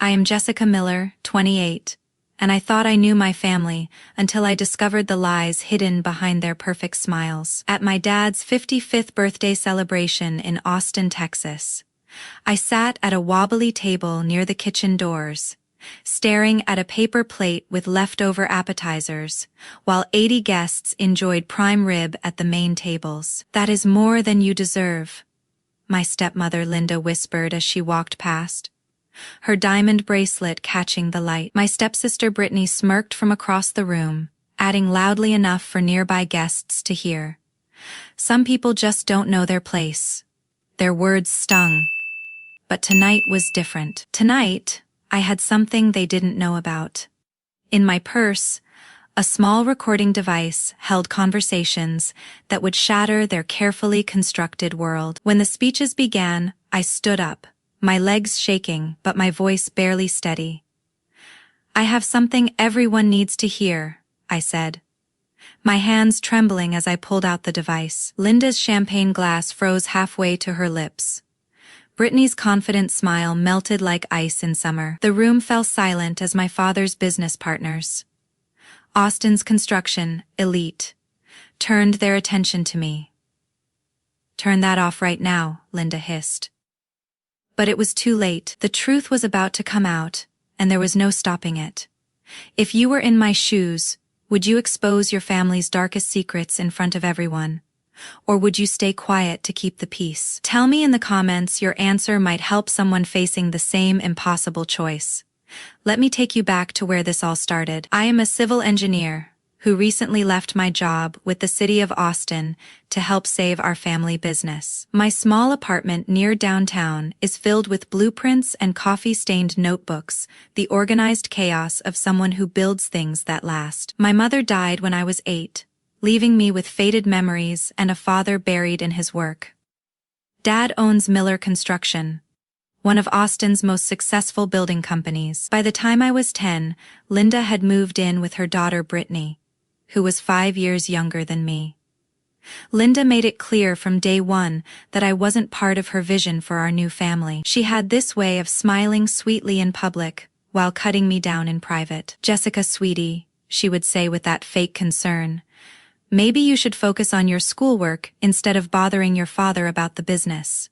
I am Jessica Miller, 28, and I thought I knew my family until I discovered the lies hidden behind their perfect smiles. At my dad's 55th birthday celebration in Austin, Texas, I sat at a wobbly table near the kitchen doors, staring at a paper plate with leftover appetizers, while 80 guests enjoyed prime rib at the main tables. "That is more than you deserve," my stepmother Linda whispered as she walked past, her diamond bracelet catching the light. My stepsister Brittany smirked from across the room, adding loudly enough for nearby guests to hear, "Some people just don't know their place." Their words stung. But tonight was different. Tonight, I had something they didn't know about. In my purse, a small recording device held conversations that would shatter their carefully constructed world. When the speeches began, I stood up, my legs shaking but my voice barely steady. "I have something everyone needs to hear," I said, my hands trembling as I pulled out the device. Linda's champagne glass froze halfway to her lips. Brittany's confident smile melted like ice in summer. The room fell silent as my father's business partners, Austin's construction elite, turned their attention to me. "Turn that off right now," Linda hissed. But it was too late. The truth was about to come out, and there was no stopping it. If you were in my shoes, would you expose your family's darkest secrets in front of everyone? Or would you stay quiet to keep the peace? Tell me in the comments. Your answer might help someone facing the same impossible choice. Let me take you back to where this all started. I am a civil engineer who recently left my job with the city of Austin to help save our family business. My small apartment near downtown is filled with blueprints and coffee-stained notebooks, the organized chaos of someone who builds things that last. My mother died when I was 8, leaving me with faded memories and a father buried in his work. Dad owns Miller Construction, one of Austin's most successful building companies. By the time I was 10, Linda had moved in with her daughter Brittany, who was 5 years younger than me. Linda made it clear from day one that I wasn't part of her vision for our new family. She had this way of smiling sweetly in public while cutting me down in private. "Jessica, sweetie," she would say with that fake concern, "maybe you should focus on your schoolwork instead of bothering your father about the business."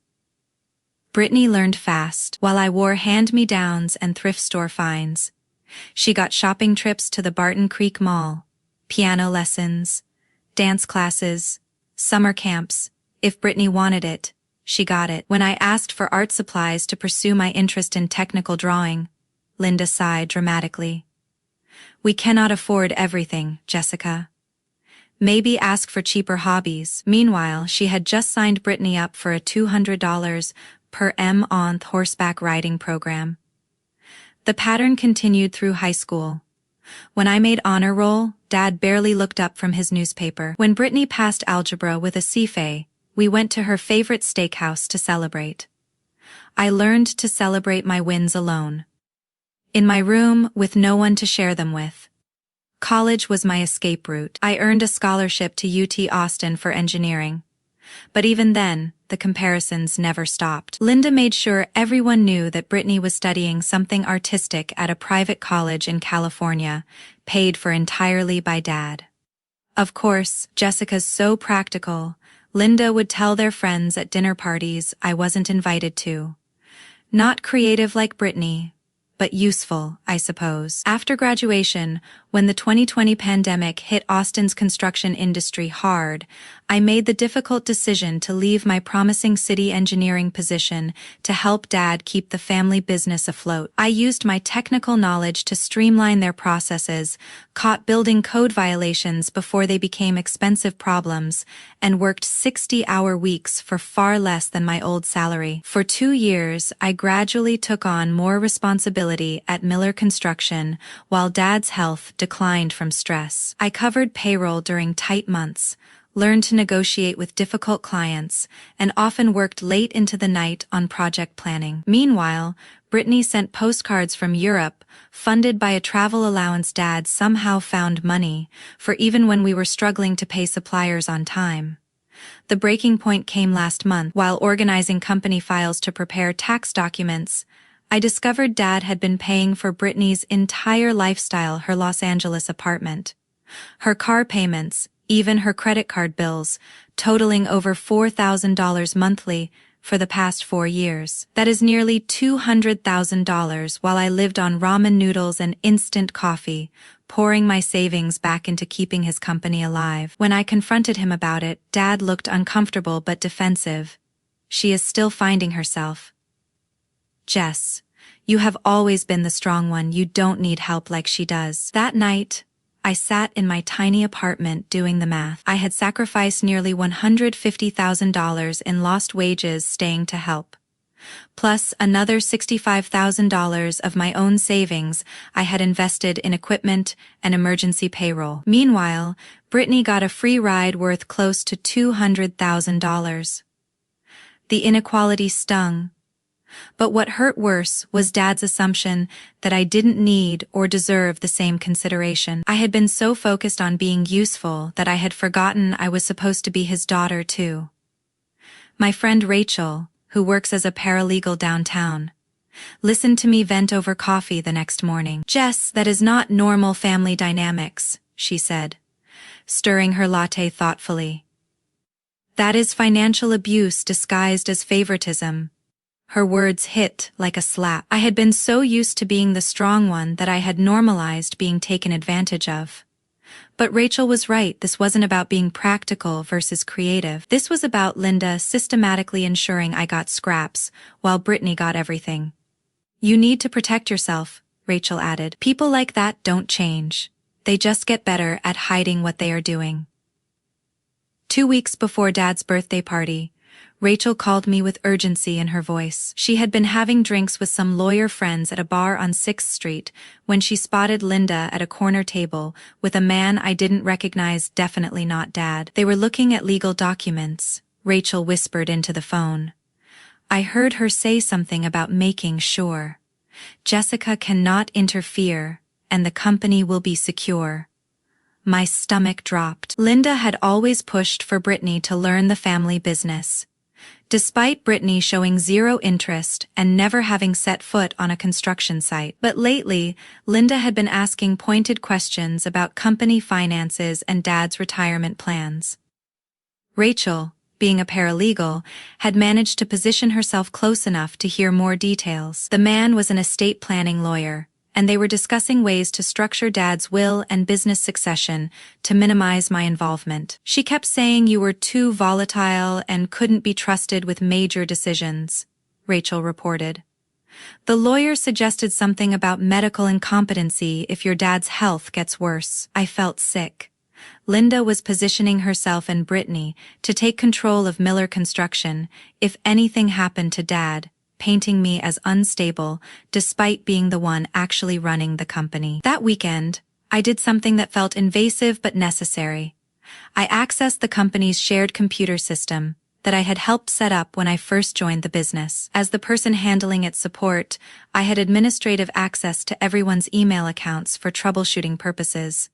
Brittany learned fast. While I wore hand-me-downs and thrift store finds, she got shopping trips to the Barton Creek Mall, piano lessons, dance classes, summer camps. If Brittany wanted it, she got it. When I asked for art supplies to pursue my interest in technical drawing, Linda sighed dramatically. "We cannot afford everything, Jessica. Maybe ask for cheaper hobbies." Meanwhile, she had just signed Brittany up for a $200 per month horseback riding program. The pattern continued through high school. When I made honor roll, Dad barely looked up from his newspaper. When Brittany passed algebra with a CFA, we went to her favorite steakhouse to celebrate. I learned to celebrate my wins alone, in my room with no one to share them with. College was my escape route. I earned a scholarship to UT Austin for engineering. But even then, the comparisons never stopped. Linda made sure everyone knew that Brittany was studying something artistic at a private college in California, paid for entirely by Dad. Of course, Jessica's so practical, Linda would tell their friends at dinner parties I wasn't invited to. Not creative like Brittany, but useful, I suppose. After graduation, when the 2020 pandemic hit Austin's construction industry hard, I made the difficult decision to leave my promising city engineering position to help Dad keep the family business afloat. I used my technical knowledge to streamline their processes, caught building code violations before they became expensive problems, and worked 60-hour weeks for far less than my old salary. For 2 years, I gradually took on more responsibility at Miller Construction, while Dad's health declined from stress. I covered payroll during tight months, learned to negotiate with difficult clients, and often worked late into the night on project planning. Meanwhile, Brittany sent postcards from Europe, funded by a travel allowance Dad somehow found money for even when we were struggling to pay suppliers on time. The breaking point came last month. While organizing company files to prepare tax documents, I discovered Dad had been paying for Brittany's entire lifestyle, her Los Angeles apartment, her car payments, even her credit card bills, totaling over $4,000 monthly for the past 4 years. That is nearly $200,000 while I lived on ramen noodles and instant coffee, pouring my savings back into keeping his company alive. When I confronted him about it, Dad looked uncomfortable but defensive. "She is still finding herself." "Jess, you have always been the strong one. You don't need help like she does." That night, I sat in my tiny apartment doing the math. I had sacrificed nearly $150,000 in lost wages staying to help, plus another $65,000 of my own savings I had invested in equipment and emergency payroll. Meanwhile, Brittany got a free ride worth close to $200,000. The inequality stung. But what hurt worse was Dad's assumption that I didn't need or deserve the same consideration. I had been so focused on being useful that I had forgotten I was supposed to be his daughter too. My friend Rachel, who works as a paralegal downtown, listened to me vent over coffee the next morning. "Jess, that is not normal family dynamics," she said, stirring her latte thoughtfully. "That is financial abuse disguised as favoritism." Her words hit like a slap. I had been so used to being the strong one that I had normalized being taken advantage of. But Rachel was right. This wasn't about being practical versus creative. This was about Linda systematically ensuring I got scraps, while Brittany got everything. "You need to protect yourself," Rachel added. "People like that don't change. They just get better at hiding what they are doing." 2 weeks before Dad's birthday party, Rachel called me with urgency in her voice. She had been having drinks with some lawyer friends at a bar on 6th Street when she spotted Linda at a corner table with a man I didn't recognize, definitely not Dad. "They were looking at legal documents," Rachel whispered into the phone. "I heard her say something about making sure Jessica cannot interfere and the company will be secure." My stomach dropped. Linda had always pushed for Brittany to learn the family business, despite Brittany showing zero interest and never having set foot on a construction site. But lately, Linda had been asking pointed questions about company finances and Dad's retirement plans. Rachel, being a paralegal, had managed to position herself close enough to hear more details. The man was an estate planning lawyer, and they were discussing ways to structure Dad's will and business succession to minimize my involvement. "She kept saying you were too volatile and couldn't be trusted with major decisions," Rachel reported. "The lawyer suggested something about medical incompetency if your dad's health gets worse." I felt sick. Linda was positioning herself and Brittany to take control of Miller Construction if anything happened to Dad, painting me as unstable despite being the one actually running the company. That weekend, I did something that felt invasive but necessary. I accessed the company's shared computer system that I had helped set up when I first joined the business. As the person handling its support, I had administrative access to everyone's email accounts for troubleshooting purposes,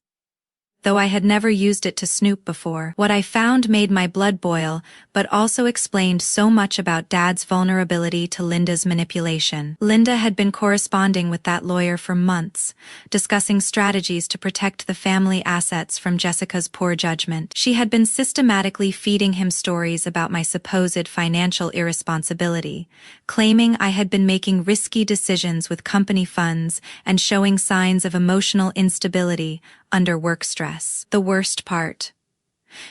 though I had never used it to snoop before. What I found made my blood boil, but also explained so much about Dad's vulnerability to Linda's manipulation. Linda had been corresponding with that lawyer for months, discussing strategies to protect the family assets from Jessica's poor judgment. She had been systematically feeding him stories about my supposed financial irresponsibility, claiming I had been making risky decisions with company funds and showing signs of emotional instability under work stress. The worst part: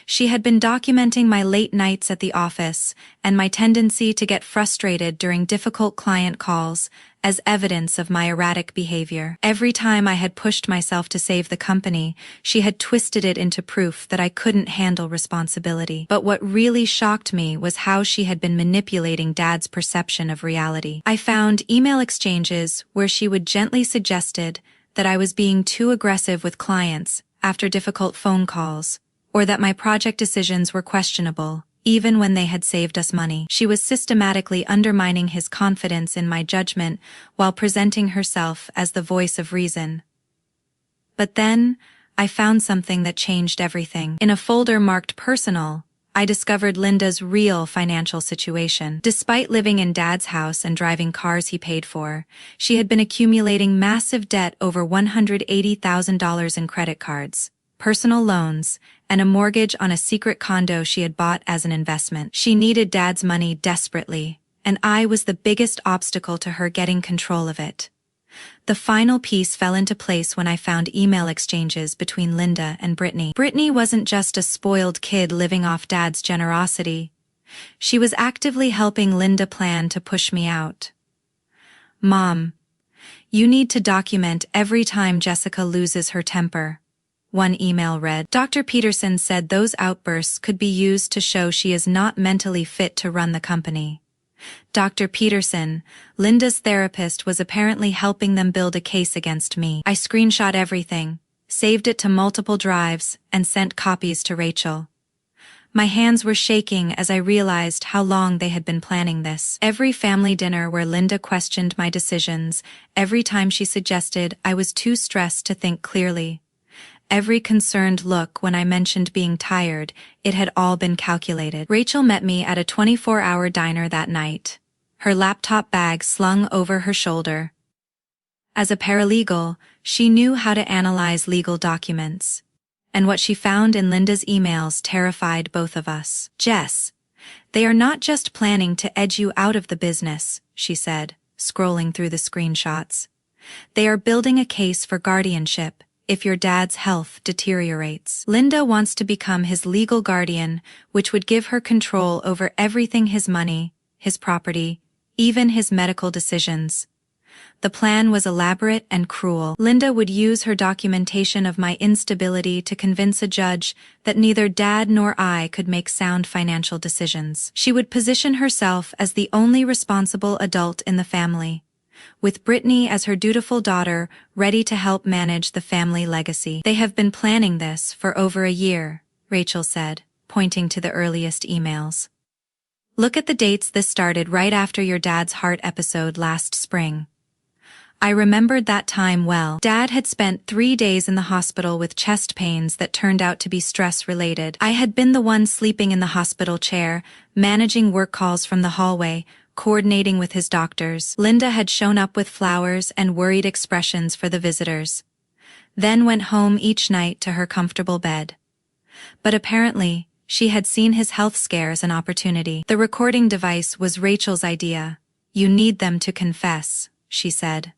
she had been documenting my late nights at the office and my tendency to get frustrated during difficult client calls as evidence of my erratic behavior. Every time I had pushed myself to save the company, she had twisted it into proof that I couldn't handle responsibility. But what really shocked me was how she had been manipulating Dad's perception of reality. I found email exchanges where she would gently suggested that I was being too aggressive with clients after difficult phone calls, or that my project decisions were questionable, even when they had saved us money. She was systematically undermining his confidence in my judgment while presenting herself as the voice of reason. But then, I found something that changed everything. In a folder marked personal, I discovered Linda's real financial situation. Despite living in Dad's house and driving cars he paid for, she had been accumulating massive debt, over $180,000 in credit cards, personal loans, and a mortgage on a secret condo she had bought as an investment. She needed Dad's money desperately, and I was the biggest obstacle to her getting control of it. The final piece fell into place when I found email exchanges between Linda and Brittany. Brittany wasn't just a spoiled kid living off Dad's generosity. She was actively helping Linda plan to push me out. "Mom, you need to document every time Jessica loses her temper," one email read. Dr. Peterson said those outbursts could be used to show she is not mentally fit to run the company. Dr. Peterson, Linda's therapist, was apparently helping them build a case against me. I screenshot everything, saved it to multiple drives, and sent copies to Rachel. My hands were shaking as I realized how long they had been planning this. Every family dinner where Linda questioned my decisions, every time she suggested I was too stressed to think clearly, every concerned look when I mentioned being tired, it had all been calculated. Rachel met me at a 24-hour diner that night, her laptop bag slung over her shoulder. As a paralegal, she knew how to analyze legal documents, and what she found in Linda's emails terrified both of us. "Jess, they are not just planning to edge you out of the business," she said, scrolling through the screenshots. "They are building a case for guardianship if your dad's health deteriorates. Linda wants to become his legal guardian, which would give her control over everything: his money, his property, even his medical decisions." The plan was elaborate and cruel. Linda would use her documentation of my instability to convince a judge that neither Dad nor I could make sound financial decisions. She would position herself as the only responsible adult in the family, with Brittany as her dutiful daughter ready to help manage the family legacy. "They have been planning this for over a year," Rachel said, pointing to the earliest emails. "Look at the dates. This started right after your dad's heart episode last spring." I remembered that time well. Dad had spent 3 days in the hospital with chest pains that turned out to be stress-related. I had been the one sleeping in the hospital chair, managing work calls from the hallway, coordinating with his doctors. Linda had shown up with flowers and worried expressions for the visitors, then went home each night to her comfortable bed. But apparently, she had seen his health scare as an opportunity. "The recording device was Rachel's idea. You need them to confess," she said.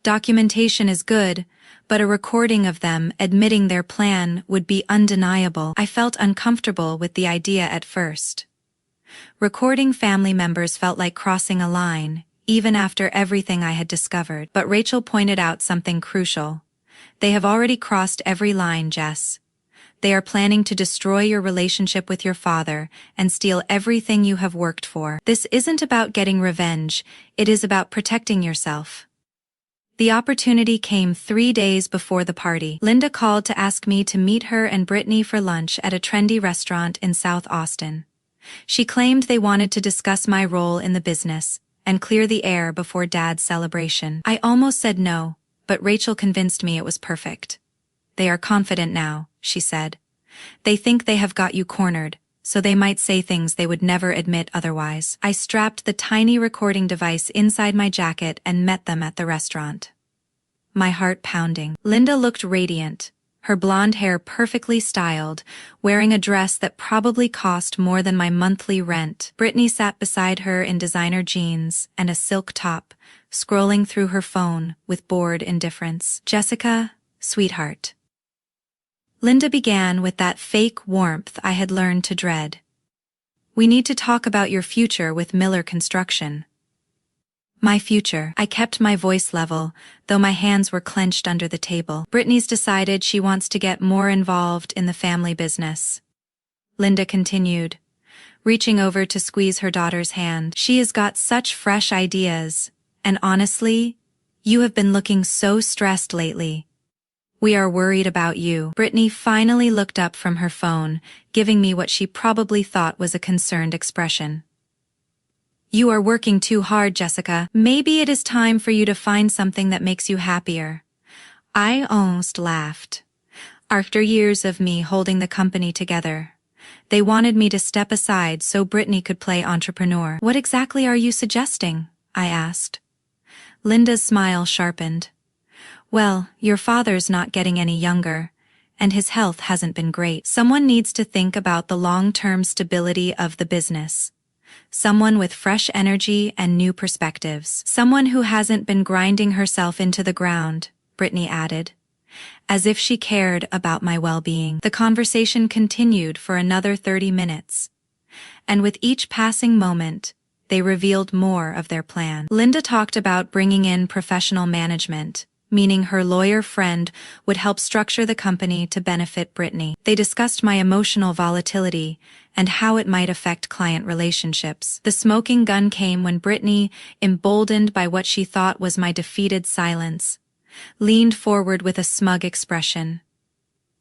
"Documentation is good, but a recording of them admitting their plan would be undeniable." I felt uncomfortable with the idea at first. Recording family members felt like crossing a line, even after everything I had discovered. But Rachel pointed out something crucial. "They have already crossed every line, Jess. They are planning to destroy your relationship with your father and steal everything you have worked for. This isn't about getting revenge, it is about protecting yourself." The opportunity came 3 days before the party. Linda called to ask me to meet her and Brittany for lunch at a trendy restaurant in South Austin. She claimed they wanted to discuss my role in the business and clear the air before Dad's celebration. I almost said no, but Rachel convinced me it was perfect. "They are confident now," she said. "They think they have got you cornered, so they might say things they would never admit otherwise." I strapped the tiny recording device inside my jacket and met them at the restaurant, my heart pounding. Linda looked radiant, her blonde hair perfectly styled, wearing a dress that probably cost more than my monthly rent. Brittany sat beside her in designer jeans and a silk top, scrolling through her phone with bored indifference. "Jessica, sweetheart." Linda began with that fake warmth I had learned to dread. "We need to talk about your future with Miller Construction." My future. I kept my voice level, though my hands were clenched under the table. "Brittany's decided she wants to get more involved in the family business," Linda continued, reaching over to squeeze her daughter's hand. "She has got such fresh ideas, and honestly, you have been looking so stressed lately. We are worried about you." Brittany finally looked up from her phone, giving me what she probably thought was a concerned expression. "You are working too hard, Jessica. Maybe it is time for you to find something that makes you happier." I almost laughed. After years of me holding the company together, They wanted me to step aside so Brittany could play entrepreneur. What exactly are you suggesting? I asked. Linda's smile sharpened. Well, your father's not getting any younger, and his health hasn't been great. Someone needs to think about the long-term stability of the business. Someone with fresh energy and new perspectives. Someone who hasn't been grinding herself into the ground, Brittany added, as if she cared about my well-being. The conversation continued for another 30 minutes. And with each passing moment, they revealed more of their plan. Linda talked about bringing in professional management, meaning her lawyer friend would help structure the company to benefit Brittany. They discussed my emotional volatility and how it might affect client relationships. The smoking gun came when Brittany, emboldened by what she thought was my defeated silence, leaned forward with a smug expression.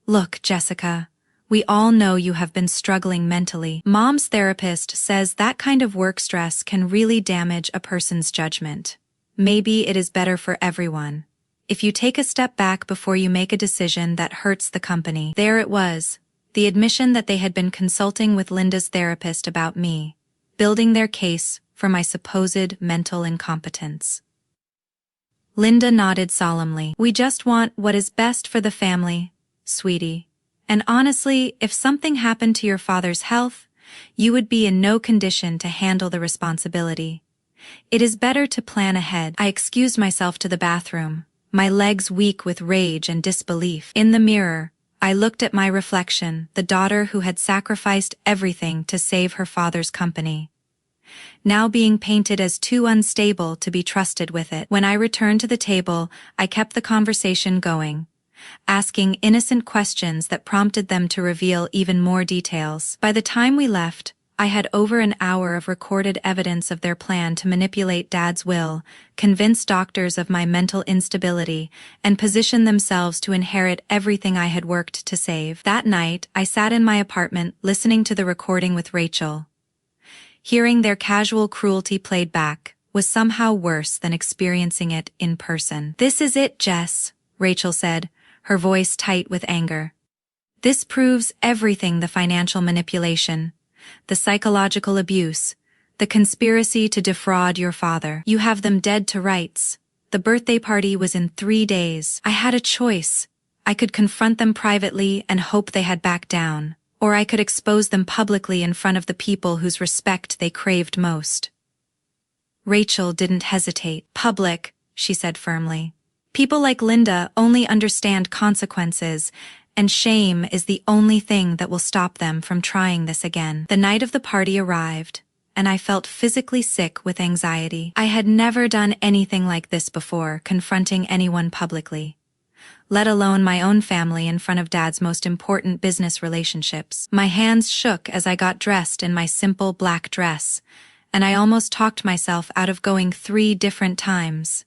Look, Jessica, we all know you have been struggling mentally. Mom's therapist says that kind of work stress can really damage a person's judgment. Maybe it is better for everyone if you take a step back before you make a decision that hurts the company. There it was, the admission that they had been consulting with Linda's therapist about me, building their case for my supposed mental incompetence. Linda nodded solemnly. We just want what is best for the family, sweetie. And honestly, if something happened to your father's health, you would be in no condition to handle the responsibility. It is better to plan ahead. I excused myself to the bathroom, my legs weak with rage and disbelief. In the mirror, I looked at my reflection, the daughter who had sacrificed everything to save her father's company, now being painted as too unstable to be trusted with it. When I returned to the table, I kept the conversation going, asking innocent questions that prompted them to reveal even more details. By the time we left, I had over an hour of recorded evidence of their plan to manipulate Dad's will, convince doctors of my mental instability, and position themselves to inherit everything I had worked to save. That night, I sat in my apartment listening to the recording with Rachel. Hearing their casual cruelty played back was somehow worse than experiencing it in person. This is it, Jess, Rachel said, her voice tight with anger. This proves everything: the financial manipulation, the psychological abuse, the conspiracy to defraud your father. You have them dead to rights. The birthday party was in 3 days. I had a choice. I could confront them privately and hope they had backed down, or I could expose them publicly in front of the people whose respect they craved most. Rachel didn't hesitate. Public, she said firmly. People like Linda only understand consequences, and shame is the only thing that will stop them from trying this again. The night of the party arrived, and I felt physically sick with anxiety. I had never done anything like this before, confronting anyone publicly, let alone my own family in front of Dad's most important business relationships. My hands shook as I got dressed in my simple black dress, and I almost talked myself out of going 3 different times.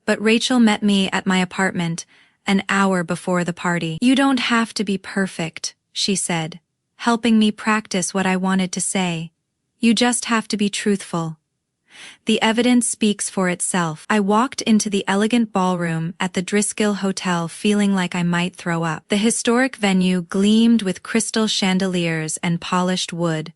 But Rachel met me at my apartment an hour before the party. You don't have to be perfect, she said, helping me practice what I wanted to say. You just have to be truthful. The evidence speaks for itself. I walked into the elegant ballroom at the Driscoll Hotel feeling like I might throw up. The historic venue gleamed with crystal chandeliers and polished wood,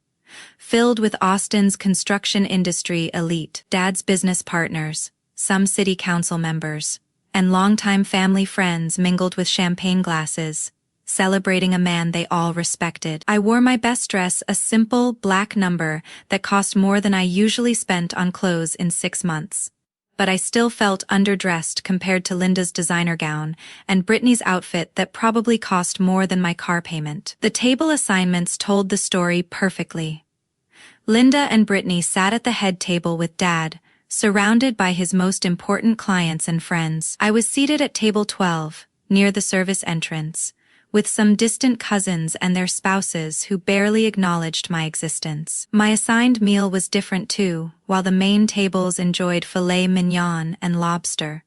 filled with Austin's construction industry elite. Dad's business partners, some city council members, and longtime family friends mingled with champagne glasses, celebrating a man they all respected. I wore my best dress, a simple black number that cost more than I usually spent on clothes in 6 months. But I still felt underdressed compared to Linda's designer gown and Brittany's outfit that probably cost more than my car payment. The table assignments told the story perfectly. Linda and Brittany sat at the head table with Dad, surrounded by his most important clients and friends. I was seated at table 12, near the service entrance, with some distant cousins and their spouses who barely acknowledged my existence. My assigned meal was different too. While the main tables enjoyed filet mignon and lobster,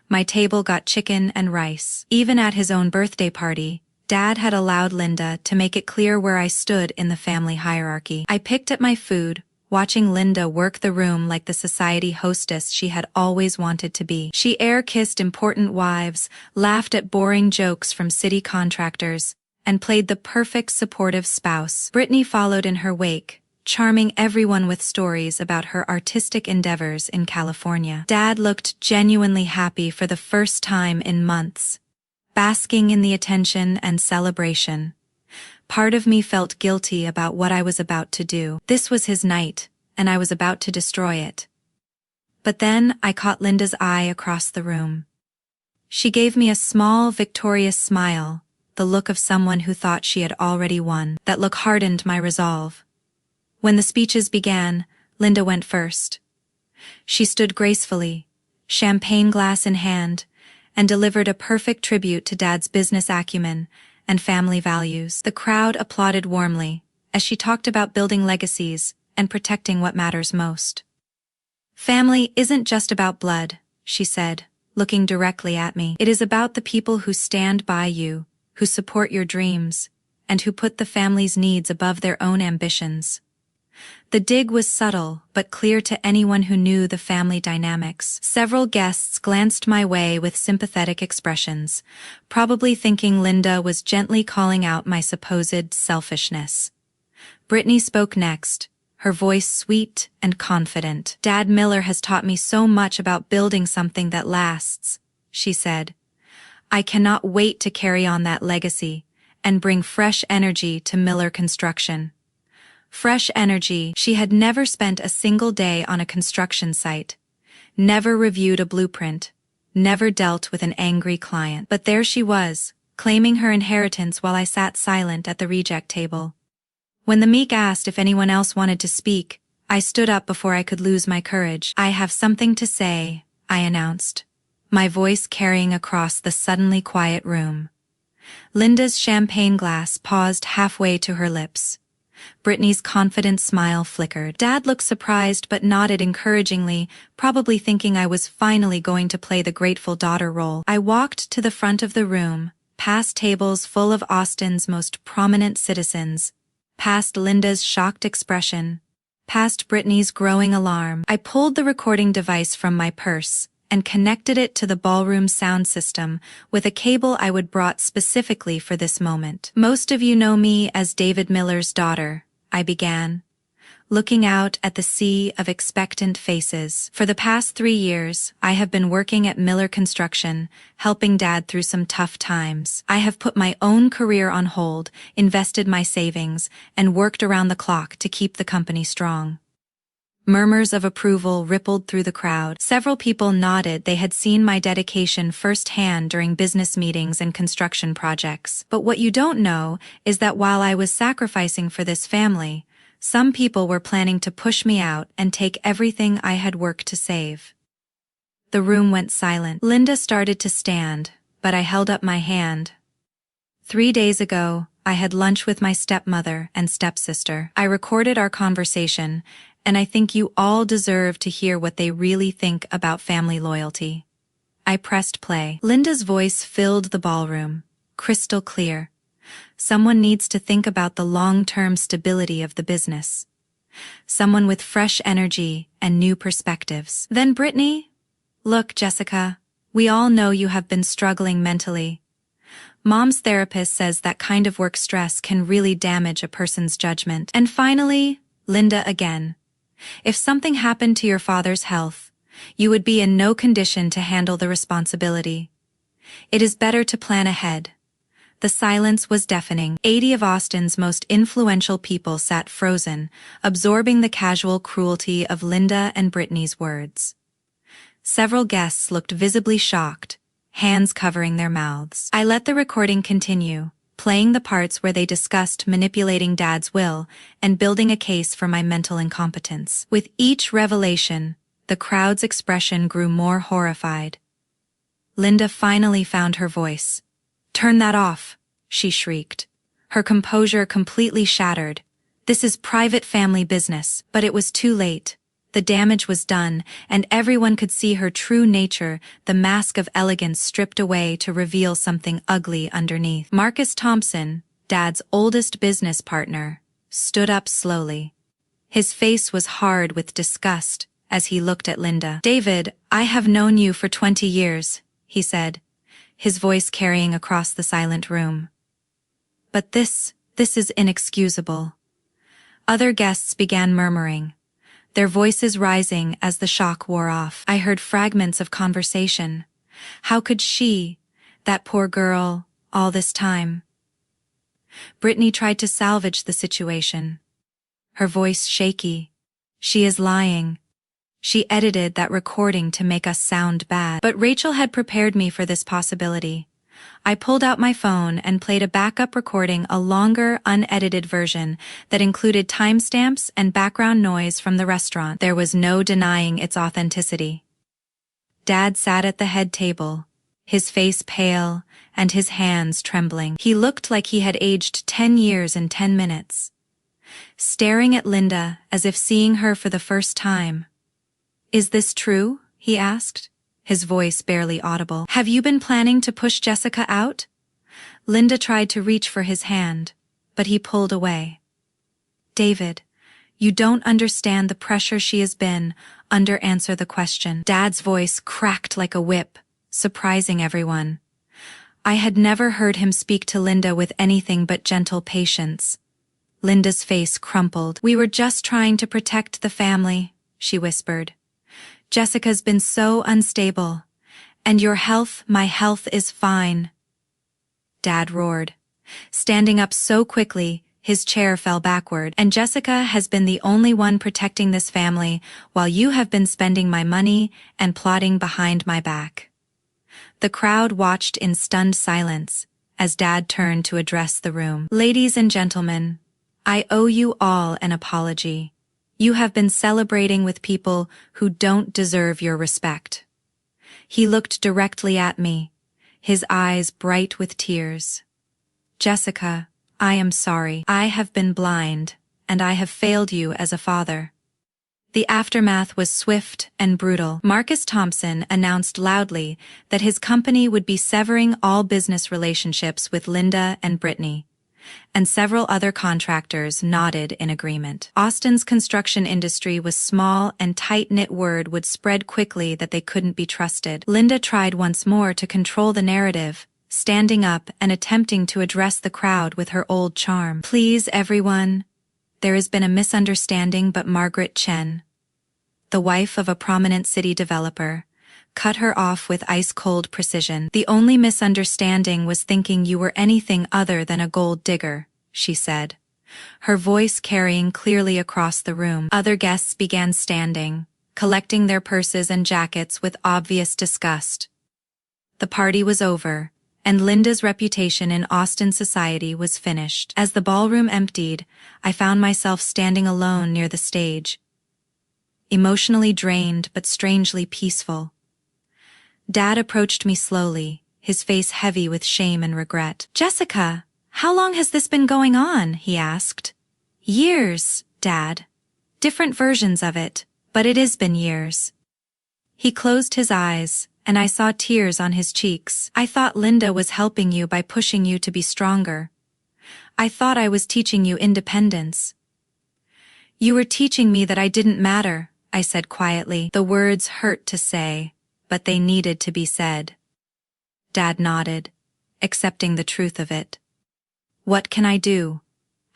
my table got chicken and rice. Even at his own birthday party, Dad had allowed Linda to make it clear where I stood in the family hierarchy. I picked at my food, watching Linda work the room like the society hostess she had always wanted to be. She air-kissed important wives, laughed at boring jokes from city contractors, and played the perfect supportive spouse. Brittany followed in her wake, charming everyone with stories about her artistic endeavors in California. Dad looked genuinely happy for the first time in months, basking in the attention and celebration. Part of me felt guilty about what I was about to do. This was his night, and I was about to destroy it. But then I caught Linda's eye across the room. She gave me a small, victorious smile, the look of someone who thought she had already won. That look hardened my resolve. When the speeches began, Linda went first. She stood gracefully, champagne glass in hand, and delivered a perfect tribute to Dad's business acumen and family values. The crowd applauded warmly as she talked about building legacies and protecting what matters most. "Family isn't just about blood," she said, looking directly at me. "It is about the people who stand by you, who support your dreams, and who put the family's needs above their own ambitions." The dig was subtle but clear to anyone who knew the family dynamics. Several guests glanced my way with sympathetic expressions, probably thinking Linda was gently calling out my supposed selfishness. Brittany spoke next, her voice sweet and confident. "Dad Miller has taught me so much about building something that lasts," she said. "I cannot wait to carry on that legacy and bring fresh energy to Miller Construction." Fresh energy. She had never spent a single day on a construction site, never reviewed a blueprint, never dealt with an angry client. But there she was, claiming her inheritance while I sat silent at the reject table. When the meek asked if anyone else wanted to speak, I stood up before I could lose my courage. "I have something to say," I announced, my voice carrying across the suddenly quiet room. Linda's champagne glass paused halfway to her lips. Brittany's confident smile flickered. Dad looked surprised but nodded encouragingly, probably thinking I was finally going to play the grateful daughter role. I walked to the front of the room, past tables full of Austin's most prominent citizens, past Linda's shocked expression, past Brittany's growing alarm. I pulled the recording device from my purse and connected it to the ballroom sound system with a cable I would brought specifically for this moment. "Most of you know me as David Miller's daughter," I began, looking out at the sea of expectant faces. "For the past 3 years, I have been working at Miller Construction, helping Dad through some tough times. I have put my own career on hold, invested my savings, and worked around the clock to keep the company strong." Murmurs of approval rippled through the crowd. Several people nodded they had seen my dedication firsthand during business meetings and construction projects. But what you don't know is that while I was sacrificing for this family, some people were planning to push me out and take everything I had worked to save. The room went silent. Linda started to stand, but I held up my hand. 3 days ago, I had lunch with my stepmother and stepsister. I recorded our conversation, and I think you all deserve to hear what they really think about family loyalty. I pressed play. Linda's voice filled the ballroom, crystal clear. Someone needs to think about the long-term stability of the business. Someone with fresh energy and new perspectives. Then Brittany, "Look, Jessica, we all know you have been struggling mentally. Mom's therapist says that kind of work stress can really damage a person's judgment." And finally, Linda again. "If something happened to your father's health, you would be in no condition to handle the responsibility. It is better to plan ahead." The silence was deafening. 80 of Austin's most influential people sat frozen, absorbing the casual cruelty of Linda and Brittany's words. Several guests looked visibly shocked, hands covering their mouths. I let the recording continue, playing the parts where they discussed manipulating Dad's will and building a case for my mental incompetence. With each revelation, the crowd's expression grew more horrified. Linda finally found her voice. "Turn that off," she shrieked, her composure completely shattered. "This is private family business." But it was too late. The damage was done, and everyone could see her true nature, the mask of elegance stripped away to reveal something ugly underneath. Marcus Thompson, Dad's oldest business partner, stood up slowly. His face was hard with disgust as he looked at Linda. "David, I have known you for 20 years, he said, his voice carrying across the silent room. But this is inexcusable. Other guests began murmuring, their voices rising as the shock wore off. I heard fragments of conversation. How could she, that poor girl, all this time? Brittany tried to salvage the situation. Her voice shaky. She is lying. She edited that recording to make us sound bad. But Rachel had prepared me for this possibility. I pulled out my phone and played a backup recording, a longer, unedited version that included timestamps and background noise from the restaurant. There was no denying its authenticity. Dad sat at the head table, his face pale and his hands trembling. He looked like he had aged 10 years in 10 minutes. Staring at Linda as if seeing her for the first time. "Is this true?" he asked, his voice barely audible. "Have you been planning to push Jessica out?" Linda tried to reach for his hand, but he pulled away. "David, you don't understand the pressure she has been under. Answer the question." Dad's voice cracked like a whip, surprising everyone. I had never heard him speak to Linda with anything but gentle patience. Linda's face crumpled. "We were just trying to protect the family," she whispered. "Jessica's been so unstable. And your health, my health is fine." Dad roared. Standing up so quickly, his chair fell backward. "And Jessica has been the only one protecting this family while you have been spending my money and plotting behind my back." The crowd watched in stunned silence as Dad turned to address the room. "Ladies and gentlemen, I owe you all an apology. You have been celebrating with people who don't deserve your respect." He looked directly at me, his eyes bright with tears. "Jessica, I am sorry. I have been blind, and I have failed you as a father." The aftermath was swift and brutal. Marcus Thompson announced loudly that his company would be severing all business relationships with Linda and Brittany, and several other contractors nodded in agreement. Austin's construction industry was small, and tight-knit word would spread quickly that they couldn't be trusted. Linda tried once more to control the narrative, standing up and attempting to address the crowd with her old charm. "Please, everyone. There has been a misunderstanding, but Margaret Chen, the wife of a prominent city developer, cut her off with ice-cold precision. The only misunderstanding was thinking you were anything other than a gold digger," she said, her voice carrying clearly across the room. Other guests began standing, collecting their purses and jackets with obvious disgust. The party was over, and Linda's reputation in Austin society was finished. As the ballroom emptied, I found myself standing alone near the stage, emotionally drained but strangely peaceful. Dad approached me slowly, his face heavy with shame and regret. "Jessica, how long has this been going on?" he asked. "Years, Dad. Different versions of it, but it has been years." He closed his eyes, and I saw tears on his cheeks. "I thought Linda was helping you by pushing you to be stronger. I thought I was teaching you independence." "You were teaching me that I didn't matter," I said quietly. The words hurt to say, but they needed to be said. Dad nodded, accepting the truth of it. "What can I do?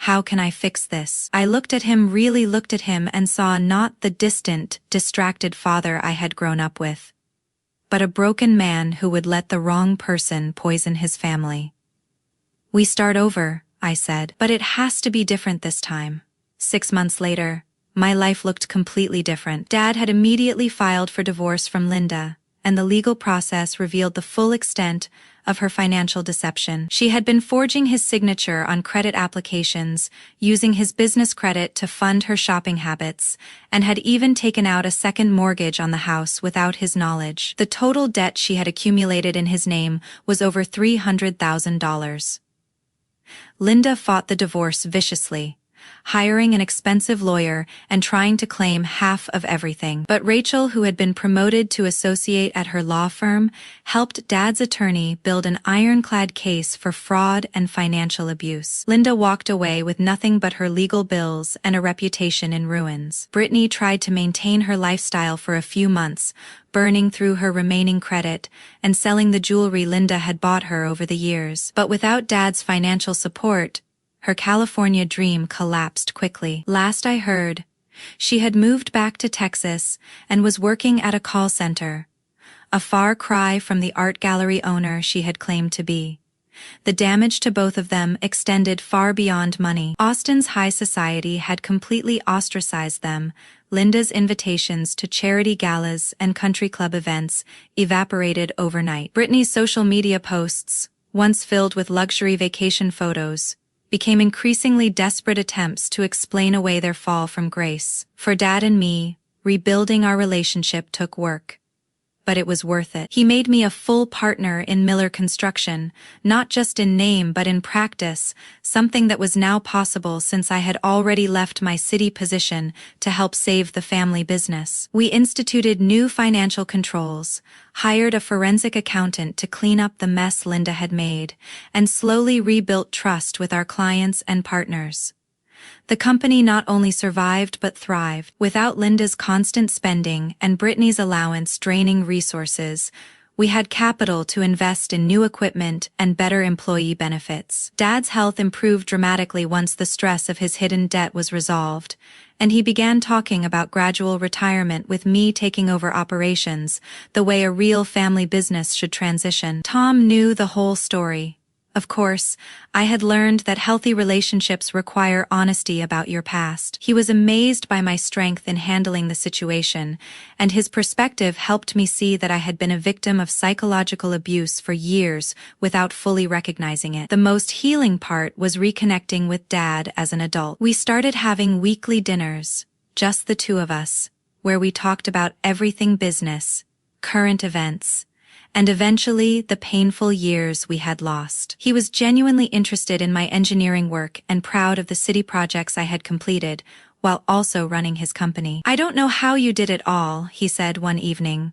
How can I fix this?" I really looked at him and saw not the distant, distracted father I had grown up with, but a broken man who would let the wrong person poison his family. "We start over," I said, "but it has to be different this time." 6 months later, my life looked completely different. Dad had immediately filed for divorce from Linda, and the legal process revealed the full extent of her financial deception. She had been forging his signature on credit applications, using his business credit to fund her shopping habits, and had even taken out a second mortgage on the house without his knowledge. The total debt she had accumulated in his name was over $300,000. Linda fought the divorce viciously, hiring an expensive lawyer and trying to claim half of everything. But Rachel, who had been promoted to associate at her law firm, helped Dad's attorney build an ironclad case for fraud and financial abuse. Linda walked away with nothing but her legal bills and a reputation in ruins. Brittany tried to maintain her lifestyle for a few months, burning through her remaining credit and selling the jewelry Linda had bought her over the years. But without Dad's financial support, her California dream collapsed quickly. Last I heard, she had moved back to Texas and was working at a call center, a far cry from the art gallery owner she had claimed to be. The damage to both of them extended far beyond money. Austin's high society had completely ostracized them. Linda's invitations to charity galas and country club events evaporated overnight. Brittany's social media posts, once filled with luxury vacation photos, became increasingly desperate attempts to explain away their fall from grace. For Dad and me, rebuilding our relationship took work. But it was worth it. He made me a full partner in Miller Construction, not just in name but in practice, something that was now possible since I had already left my city position to help save the family business. We instituted new financial controls, hired a forensic accountant to clean up the mess Linda had made, and slowly rebuilt trust with our clients and partners. The company not only survived but thrived. Without Linda's constant spending and Brittany's allowance draining resources, we had capital to invest in new equipment and better employee benefits. Dad's health improved dramatically once the stress of his hidden debt was resolved, and he began talking about gradual retirement with me taking over operations, the way a real family business should transition. Tom knew the whole story. Of course, I had learned that healthy relationships require honesty about your past. He was amazed by my strength in handling the situation, and his perspective helped me see that I had been a victim of psychological abuse for years without fully recognizing it. The most healing part was reconnecting with Dad as an adult. We started having weekly dinners, just the two of us, where we talked about everything business, current events, and eventually the painful years we had lost. He was genuinely interested in my engineering work and proud of the city projects I had completed, while also running his company. "I don't know how you did it all," he said one evening.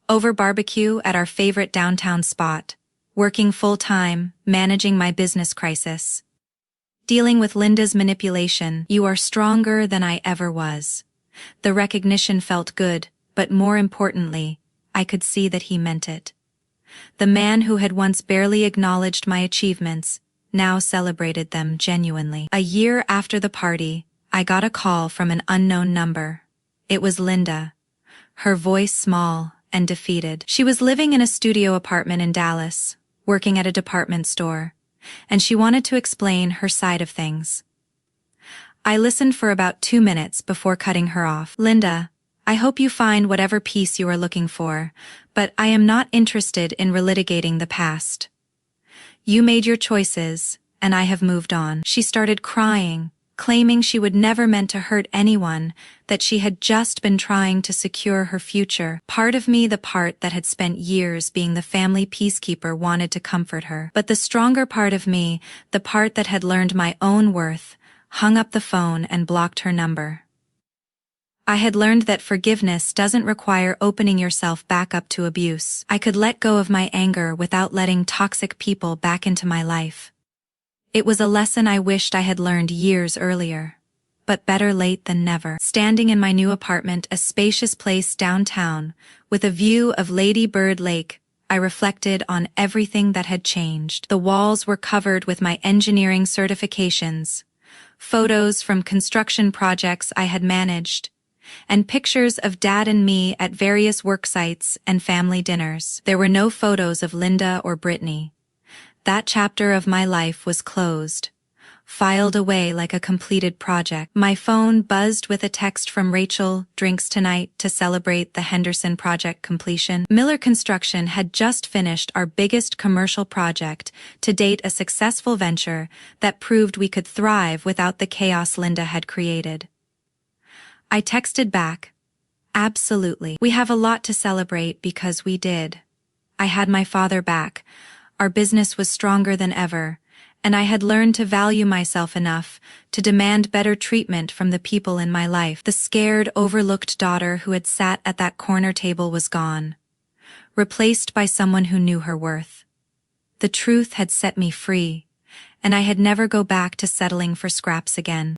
"Over barbecue at our favorite downtown spot, working full-time, managing my business crisis, dealing with Linda's manipulation. You are stronger than I ever was." The recognition felt good, but more importantly, I could see that he meant it. The man who had once barely acknowledged my achievements now celebrated them genuinely. A year after the party, I got a call from an unknown number. It was Linda, her voice small and defeated. She was living in a studio apartment in Dallas, working at a department store, and she wanted to explain her side of things. I listened for about 2 minutes before cutting her off. "Linda, I hope you find whatever peace you are looking for, but I am not interested in relitigating the past. You made your choices, and I have moved on." She started crying, claiming she would never meant to hurt anyone, that she had just been trying to secure her future. Part of me, the part that had spent years being the family peacekeeper, wanted to comfort her. But the stronger part of me, the part that had learned my own worth, hung up the phone and blocked her number. I had learned that forgiveness doesn't require opening yourself back up to abuse. I could let go of my anger without letting toxic people back into my life. It was a lesson I wished I had learned years earlier. But better late than never. Standing in my new apartment, a spacious place downtown, with a view of Lady Bird Lake, I reflected on everything that had changed. The walls were covered with my engineering certifications, photos from construction projects I had managed, and pictures of Dad and me at various work sites and family dinners. There were no photos of Linda or Brittany. That chapter of my life was closed, filed away like a completed project. My phone buzzed with a text from Rachel: "Drinks tonight to celebrate the Henderson project completion." Miller Construction had just finished our biggest commercial project, to date a successful venture that proved we could thrive without the chaos Linda had created. I texted back, "Absolutely. We have a lot to celebrate because we did." I had my father back. Our business was stronger than ever, and I had learned to value myself enough to demand better treatment from the people in my life. The scared, overlooked daughter who had sat at that corner table was gone, replaced by someone who knew her worth. The truth had set me free, and I had never go back to settling for scraps again.